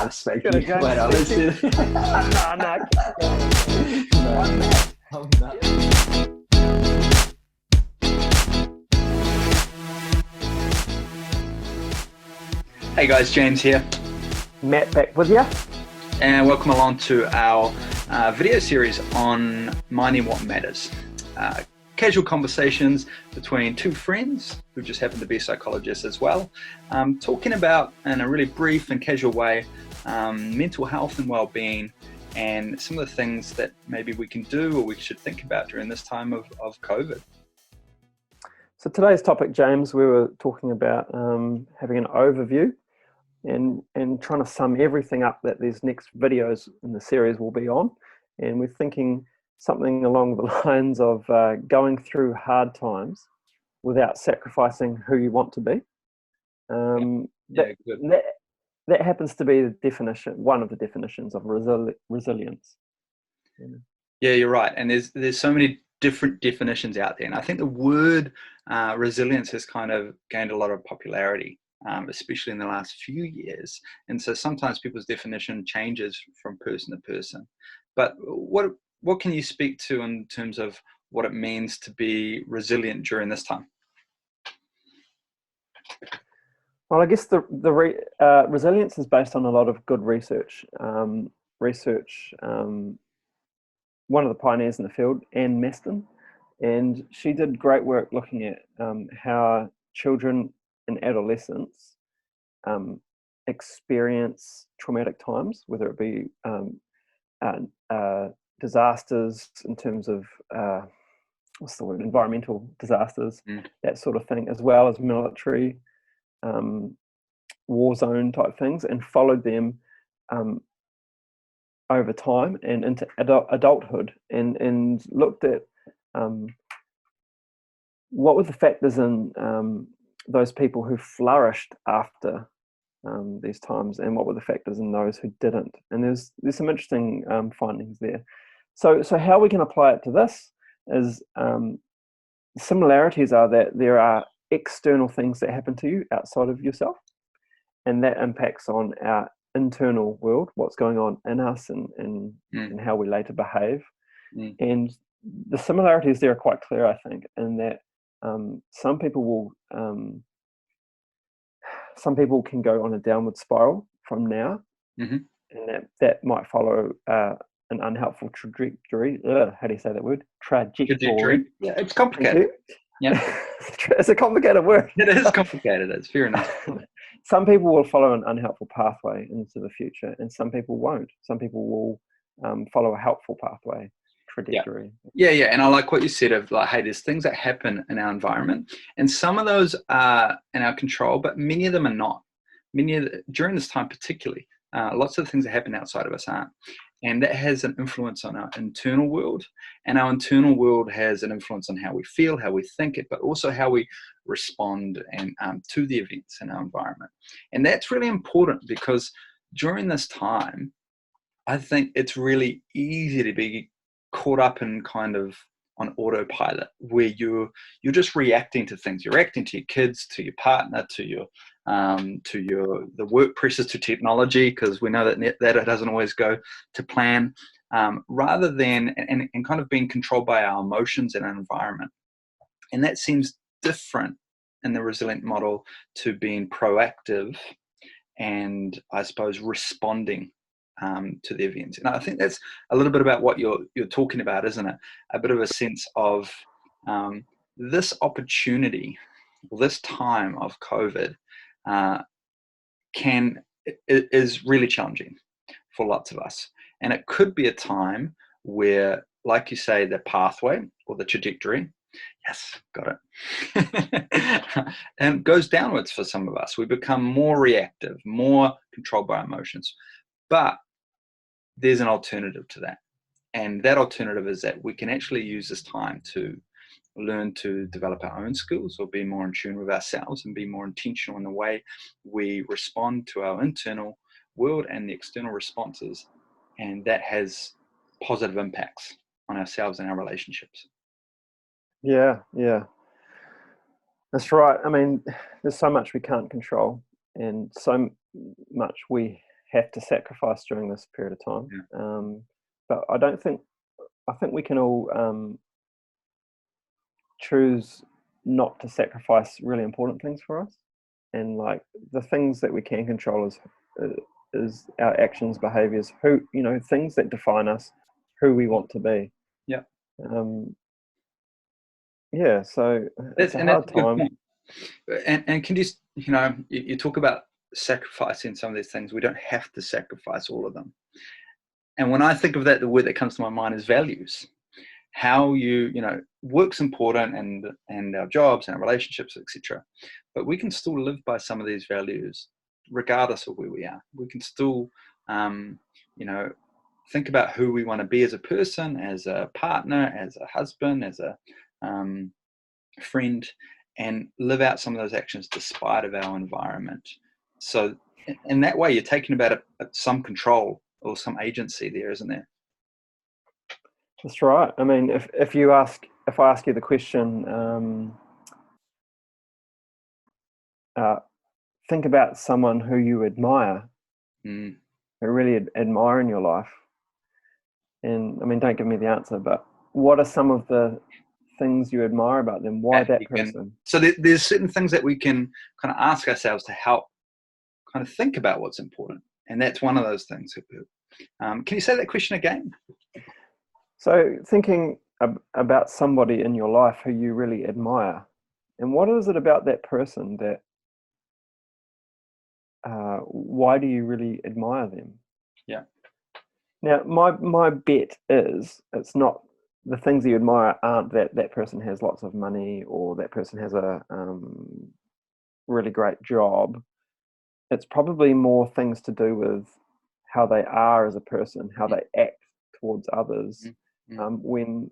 just making it. Wait, let's do it. Hey guys, James here. Matt back with you. And welcome along to our video series on Minding What Matters. Casual conversations between two friends who just happen to be psychologists as well, talking about, in a really brief and casual way, mental health and well-being, and some of the things that maybe we can do or we should think about during this time of COVID. So today's topic, James, we were talking about having an overview and trying to sum everything up that these next videos in the series will be on. And we're thinking something along the lines of going through hard times without sacrificing who you want to be. That happens to be the definition, one of the definitions of resilience. Yeah, you're right. And there's so many different definitions out there. And I think the word resilience has kind of gained a lot of popularity, especially in the last few years. And so sometimes people's definition changes from person to person. But what can you speak to in terms of what it means to be resilient during this time? Well, I guess the resilience is based on a lot of good research. One of the pioneers in the field, Anne Maston, and she did great work looking at how children and adolescents experience traumatic times, whether it be disasters in terms of environmental disasters, that sort of thing, as well as military, war zone type things, and followed them over time and into adulthood, and looked at what were the factors in those people who flourished after these times, and what were the factors in those who didn't. And there's some interesting findings there. So how we can apply it to this is similarities are that there are external things that happen to you outside of yourself, and that impacts on our internal world, what's going on in us and how we later behave. And the similarities there are quite clear, I think, in that some people can go on a downward spiral from now, and that might follow an unhelpful trajectory. How do you say that word? Trajectory. Yeah, it's complicated. Yeah, it's a complicated word. It is complicated. It's fair enough. Some people will follow an unhelpful pathway into the future, and some people won't. Some people will follow a helpful pathway trajectory. Yeah. And I like what you said of like, hey, there's things that happen in our environment, and some of those are in our control, but many of them are not. During this time particularly, lots of the things that happen outside of us aren't. And that has an influence on our internal world. And our internal world has an influence on how we feel, how we think it, but also how we respond to the events in our environment. And that's really important because during this time, I think it's really easy to be caught up in kind of on autopilot, where you're just reacting to things. You're reacting to your kids, to your partner, to the work pressures, to technology, because we know that it doesn't always go to plan, rather than and kind of being controlled by our emotions and our environment. And that seems different in the resilient model to being proactive and, I suppose, responding to the events. And I think that's a little bit about what you're talking about, isn't it? A bit of a sense of this opportunity, this time of COVID is really challenging for lots of us. And it could be a time where, like you say, the pathway or the trajectory, yes, got it, and goes downwards for some of us. We become more reactive, more controlled by emotions. But there's an alternative to that. And that alternative is that we can actually use this time to learn to develop our own skills, or be more in tune with ourselves and be more intentional in the way we respond to our internal world and the external responses. And that has positive impacts on ourselves and our relationships. Yeah. That's right. I mean, there's so much we can't control, and so much we have to sacrifice during this period of time. Yeah. But I think we can all choose not to sacrifice really important things for us. And like the things that we can control is our actions, behaviors, things that define us, who we want to be. Yeah. Yeah, so it's a hard time. And can you talk about sacrificing some of these things? We don't have to sacrifice all of them. And when I think of that, the word that comes to my mind is values. How work's important, and our jobs and our relationships, etc. But we can still live by some of these values, regardless of where we are. We can still, think about who we want to be as a person, as a partner, as a husband, as a friend, and live out some of those actions despite of our environment. So in that way, you're taking about some control or some agency there, isn't there? That's right. I mean, if I ask you the question, think about someone who you admire, who really admire in your life. And I mean, don't give me the answer, but what are some of the things you admire about them? Why that person? So there's certain things that we can kind of ask ourselves to help kind of think about what's important. And that's one of those things. Can you say that question again? So thinking about somebody in your life who you really admire, and what is it about that person that, why do you really admire them? Yeah. Now, my bet is it's not the things that you admire aren't that person has lots of money or that person has a really great job. It's probably more things to do with how they are as a person, how they act towards others. When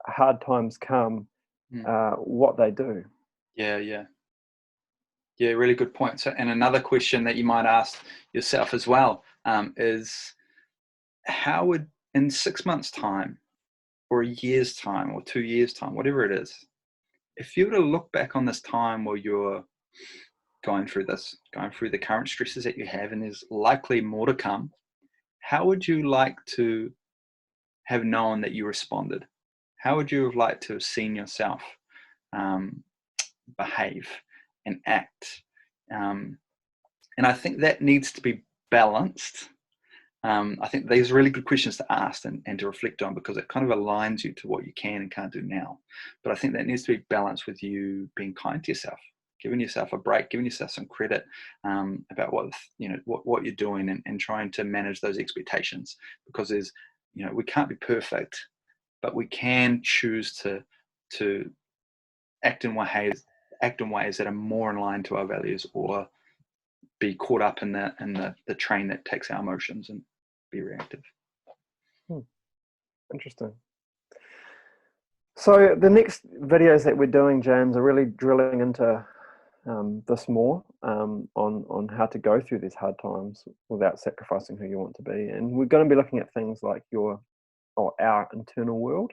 hard times come, what they do. Yeah, really good point. So, and another question that you might ask yourself as well is, how would, in 6 months' time, or a year's time, or 2 years' time, whatever it is, if you were to look back on this time where you're going through the current stresses that you have, and there's likely more to come, how would you like to have known that you responded? How would you have liked to have seen yourself behave and act? And I think that needs to be balanced. I think these are really good questions to ask and to reflect on, because it kind of aligns you to what you can and can't do now. But I think that needs to be balanced with you being kind to yourself, giving yourself a break, giving yourself some credit about what you're doing, and trying to manage those expectations, because there's, we can't be perfect, but we can choose to act in ways that are more in line to our values, or be caught up in the train that takes our emotions and be reactive. Interesting. So the next videos that we're doing, James, are really drilling into this more on how to go through these hard times without sacrificing who you want to be. And we're going to be looking at things like our internal world,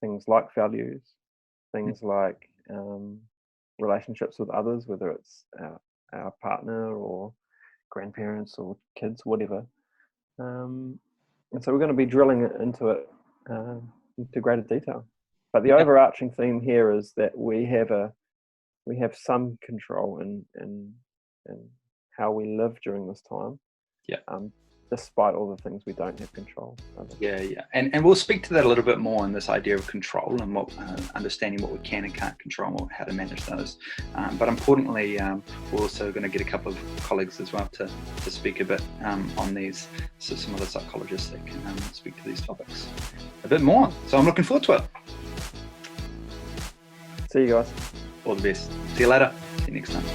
things like values, things like relationships with others, whether it's our partner or grandparents or kids, whatever. And so we're going to be drilling into it into greater detail. But the overarching theme here is that we have some control in how we live during this time. Yeah. Despite all the things we don't have control over. Yeah. And we'll speak to that a little bit more in this idea of control, and what understanding what we can and can't control, and how to manage those. But importantly, we're also going to get a couple of colleagues as well to speak a bit on these, so some other psychologists that can speak to these topics a bit more. So I'm looking forward to it. See you guys. All the best. See you later. See you next time.